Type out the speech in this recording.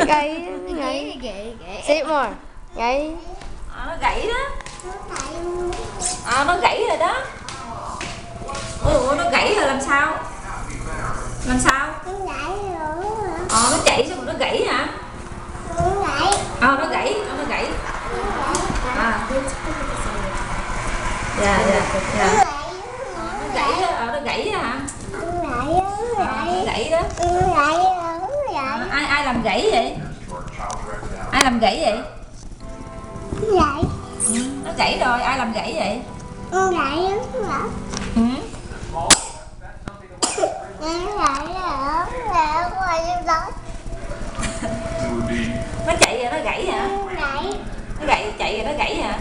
Gãy. Xếp rồi. Gãy. Nó gãy đó. Nó gãy rồi đó. Ủa nó gãy rồi làm sao? Làm sao? Nó chạy xong rồi nó gãy hả? Nó gãy. Dạ. Nó gãy đó, nó gãy hả? Nó gãy đó. Ai làm gãy vậy? Ai làm gãy vậy? Nó gãy rồi, ai làm gãy vậy? Nó chạy rồi nó gãy hả? Nó chạy rồi nó gãy hả?